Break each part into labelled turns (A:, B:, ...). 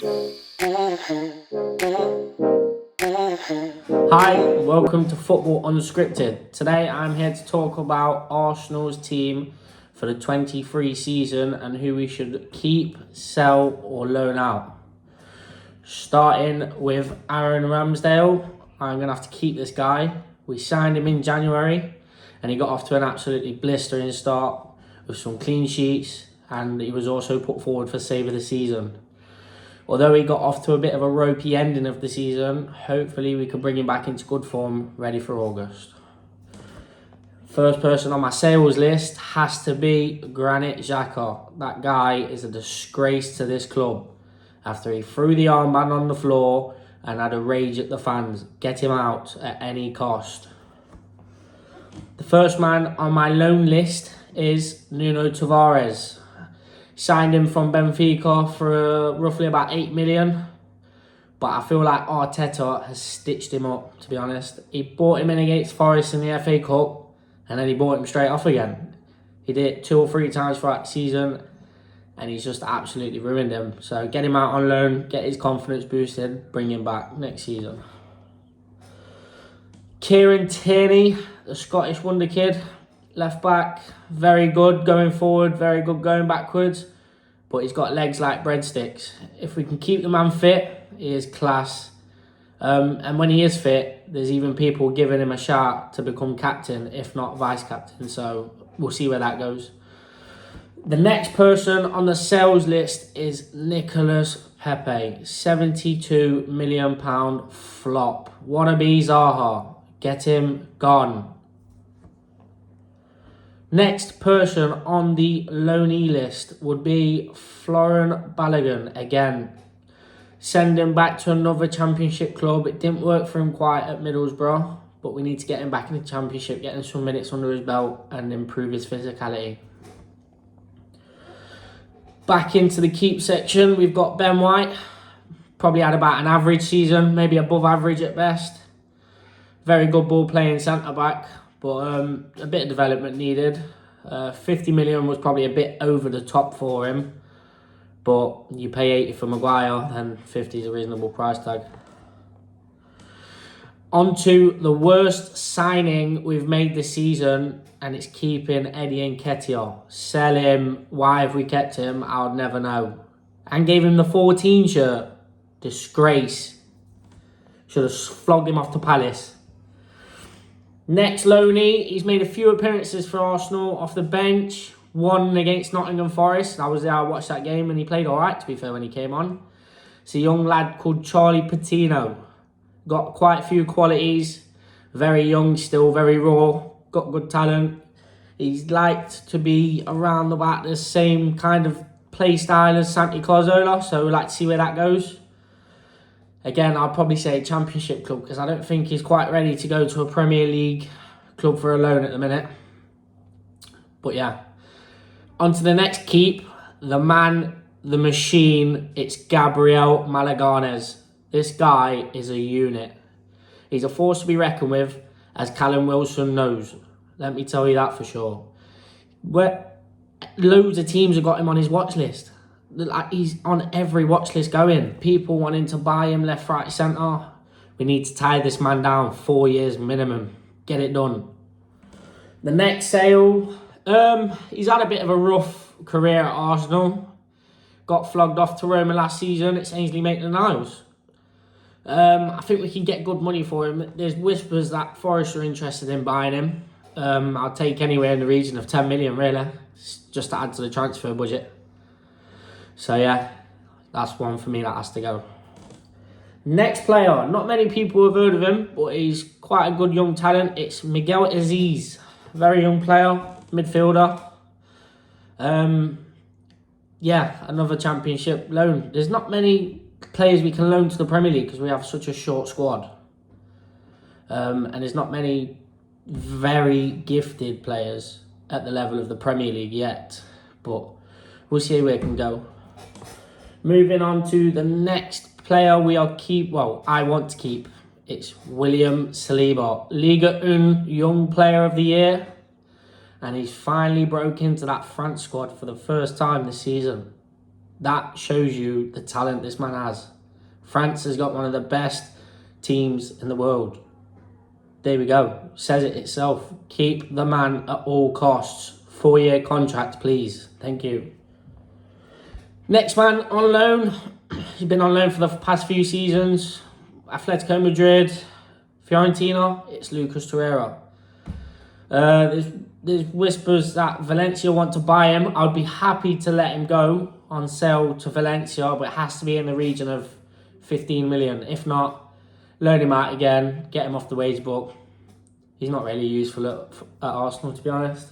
A: Hi, welcome to Football Unscripted. Today I'm here to talk about Arsenal's team for the 23 season and who we should keep, sell or loan out. Starting with Aaron Ramsdale, I'm going to have to keep this guy. We signed him in January and he got off to an absolutely blistering start with some clean sheets, and he was also put forward for save of the season. Although he got off to a bit of a ropey ending of the season, hopefully we can bring him back into good form, ready for August. First person on my sales list has to be Granit Xhaka. That guy is a disgrace to this club. After he threw the armband on the floor and had a rage at the fans, get him out at any cost. The first man on my loan list is Nuno Tavares. Signed him from Benfica for roughly about 8 million. But I feel like Arteta has stitched him up, to be honest. He bought him in against Forest in the FA Cup, and then he bought him straight off again. He did it 2 or 3 times throughout the season, and he's just absolutely ruined him. So get him out on loan, get his confidence boosted, bring him back next season. Kieran Tierney, the Scottish wonder kid. Left back, very good going forward, very good going backwards, but he's got legs like breadsticks. If we can keep the man fit, he is class. And when he is fit, there's even people giving him a shout to become captain, if not vice captain. So we'll see where that goes. The next person on the sales list is Nicolas Pepe, £72 million flop. Wannabe Zaha, get him gone. Next person on the loanee list would be Florian Balogun again. Send him back to another championship club. It didn't work for him quite at Middlesbrough, but we need to get him back in the championship, get him some minutes under his belt and improve his physicality. Back into the keep section, we've got Ben White. Probably had about an average season, maybe above average at best. Very good ball playing centre back, but a bit of development needed. 50 million was probably a bit over the top for him, but you pay 80 for Maguire, then 50 is a reasonable price tag. On to the worst signing we've made this season, and it's keeping Eddie Nketiah. Sell him. Why have we kept him? I'll never know. And gave him the 14 shirt. Disgrace. Should have flogged him off to Palace. Next loanee, he's made a few appearances for Arsenal off the bench. One against Nottingham Forest. I was there, I watched that game, and he played alright, to be fair, when he came on. It's a young lad called Charlie Patino. Got quite a few qualities. Very young still, very raw. Got good talent. He's liked to be around about the same kind of play style as Santi Cazorla, so we'd like to see where that goes. Again, I'll probably say Championship club because I don't think he's quite ready to go to a Premier League club for a loan at the minute. But yeah. On to the next keep. The man, the machine. It's Gabriel Malaganes. This guy is a unit. He's a force to be reckoned with, as Callum Wilson knows. Let me tell you that for sure. Loads of teams have got him on his watch list. Like, he's on every watch list going. People wanting to buy him left, right, centre. We need to tie this man down 4 years minimum. Get it done. The next sale, he's had a bit of a rough career at Arsenal. Got flogged off to Roma last season. It's Ainsley Maitland-Niles. I think we can get good money for him. There's whispers that Forest are interested in buying him. I'll take anywhere in the region of 10 million, really, just to add to the transfer budget. So yeah, that's one for me that has to go. Next player, not many people have heard of him, but he's quite a good young talent. It's Miguel Aziz, very young player, midfielder. Yeah, another championship loan. There's not many players we can loan to the Premier League because we have such a short squad. And there's not many very gifted players at the level of the Premier League yet, but we'll see where it can go. Moving on to the next player I want to keep. It's William Saliba, Liga 1 Young Player of the Year. And he's finally broke into that France squad for the first time this season. That shows you the talent this man has. France has got one of the best teams in the world. There we go. Says it itself. Keep the man at all costs. 4-year contract, please. Thank you. Next man on loan. He's been on loan for the past few seasons. Atletico Madrid, Fiorentina. It's Lucas Torreira. There's whispers that Valencia want to buy him. I'd be happy to let him go on sale to Valencia, but it has to be in the region of 15 million. If not, loan him out again, get him off the wage book. He's not really useful at Arsenal, to be honest.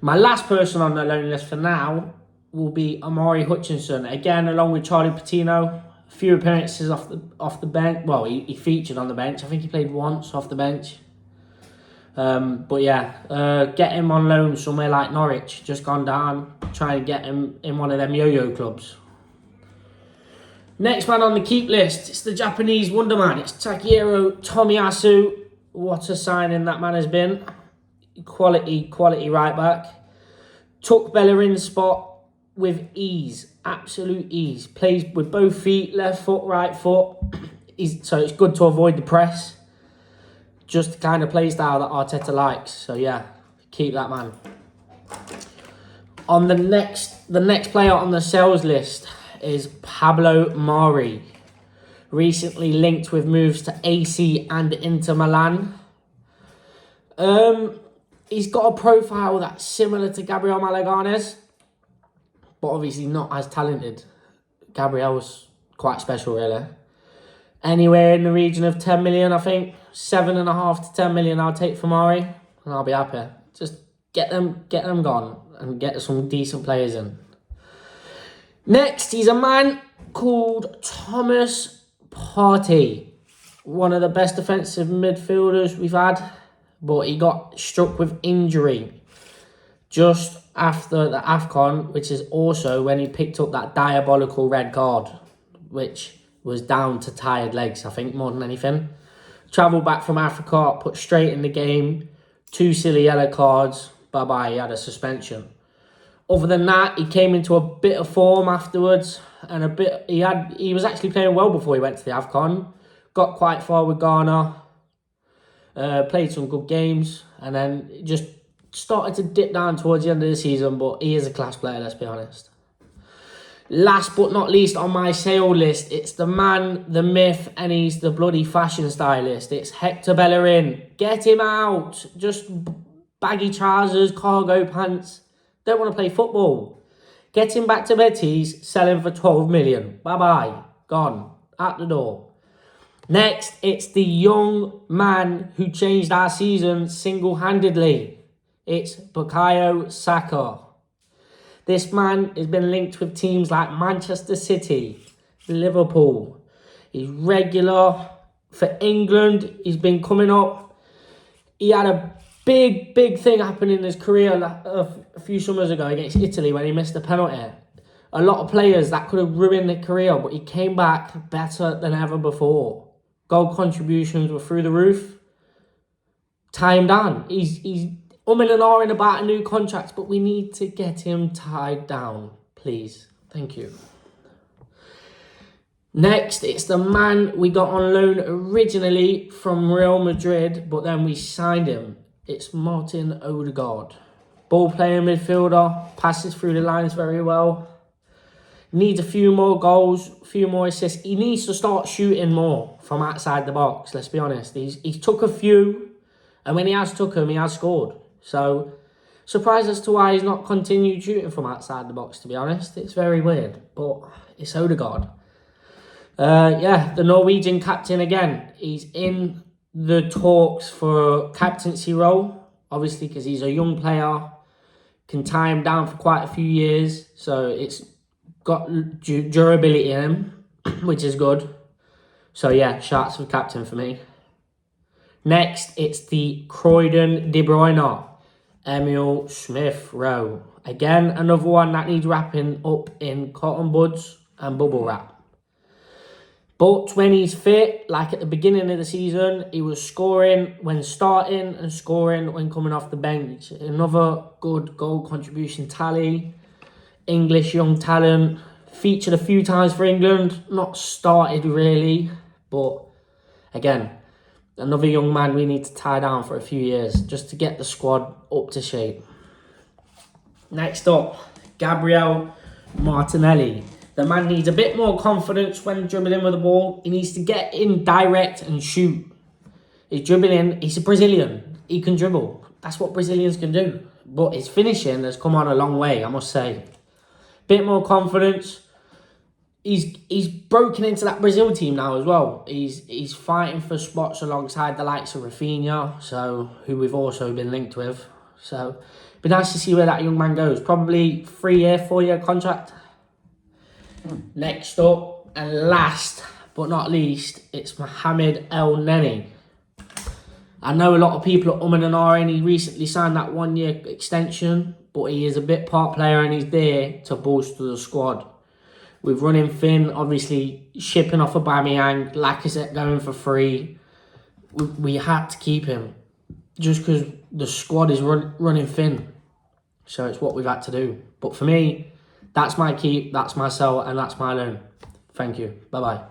A: My last person on the loan list for now will be Omari Hutchinson. Again, along with Charlie Patino. A few appearances off the bench. Well, he featured on the bench. I think he played once off the bench. But yeah, get him on loan somewhere like Norwich. Just gone down. Try and get him in one of them yo-yo clubs. Next man on the keep list, it's the Japanese wonderman. It's Takehiro Tomiyasu. What a signing that man has been. Quality right back. Took Bellerin's spot with ease. Absolute ease. Plays with both feet, left foot, right foot. So it's good to avoid the press. Just the kind of play style that Arteta likes. So yeah, keep that man. On the next player on the sales list is Pablo Mari. Recently linked with moves to AC and Inter Milan. He's got a profile that's similar to Gabriel Malaganes, but obviously not as talented. Gabriel's quite special, really. Anywhere in the region of 10 million, I think. 7.5 to 10 million I'll take for Mari, and I'll be happy. Just get them gone and get some decent players in. Next, he's a man called Thomas Partey. One of the best defensive midfielders we've had, but he got struck with injury just after the AFCON, which is also when he picked up that diabolical red card, which was down to tired legs, I think, more than anything. Travelled back from Africa, put straight in the game, 2 silly yellow cards, bye-bye, he had a suspension. Other than that, he came into a bit of form afterwards, and he was actually playing well before he went to the AFCON. Got quite far with Ghana, played some good games, and then just started to dip down towards the end of the season, but he is a class player, let's be honest. Last but not least on my sale list, it's the man, the myth, and he's the bloody fashion stylist. It's Hector Bellerin. Get him out. Just baggy trousers, cargo pants. Don't want to play football. Get him back to Betis, sell him for 12 million. Bye-bye. Gone. Out the door. Next, it's the young man who changed our season single-handedly. It's Bukayo Saka. This man has been linked with teams like Manchester City, Liverpool. He's regular for England. He's been coming up. He had a big thing happen in his career a few summers ago against Italy when he missed a penalty. A lot of players that could have ruined their career, but he came back better than ever before. Goal contributions were through the roof. Tie him down. He's umming and ahhing about a new contract, but we need to get him tied down, please. Thank you. Next, it's the man we got on loan originally from Real Madrid, but then we signed him. It's Martin Odegaard. Ball-playing midfielder, passes through the lines very well. Needs a few more goals, a few more assists. He needs to start shooting more from outside the box, let's be honest. He's took a few, and when he has took them, he has scored. So, surprised as to why he's not continued shooting from outside the box, to be honest. It's very weird, but it's Odegaard. The Norwegian captain again. He's in the talks for captaincy role, obviously because he's a young player, can tie him down for quite a few years, so it's got durability in him, which is good. So yeah, shots for captain for me. Next, it's the Croydon De Bruyne, Emil Smith Rowe. Again, another one that needs wrapping up in cotton buds and bubble wrap. But when he's fit, like at the beginning of the season, he was scoring when starting and scoring when coming off the bench. Another good goal contribution tally. English young talent. Featured a few times for England. Not started really. But again, another young man we need to tie down for a few years just to get the squad up to shape. Next up, Gabriel Martinelli. The man needs a bit more confidence when dribbling with the ball. He needs to get in direct and shoot. He's dribbling. He's a Brazilian. He can dribble. That's what Brazilians can do. But his finishing has come on a long way, I must say. Bit more confidence. He's broken into that Brazil team now as well. He's fighting for spots alongside the likes of Rafinha, so who we've also been linked with. So it'd be nice to see where that young man goes. Probably 4-year contract. Next up and last but not least, it's Mohamed El Neni. I know a lot of people are umming and ahhing. He recently signed that 1-year extension, but he is a bit part player and he's there to bolster the squad. We've run in Finn, obviously shipping off Aubameyang, Lacazette going for free. We had to keep him just because the squad is running thin. So it's what we've had to do. But for me, that's my keep, that's my sell, and that's my loan. Thank you. Bye-bye.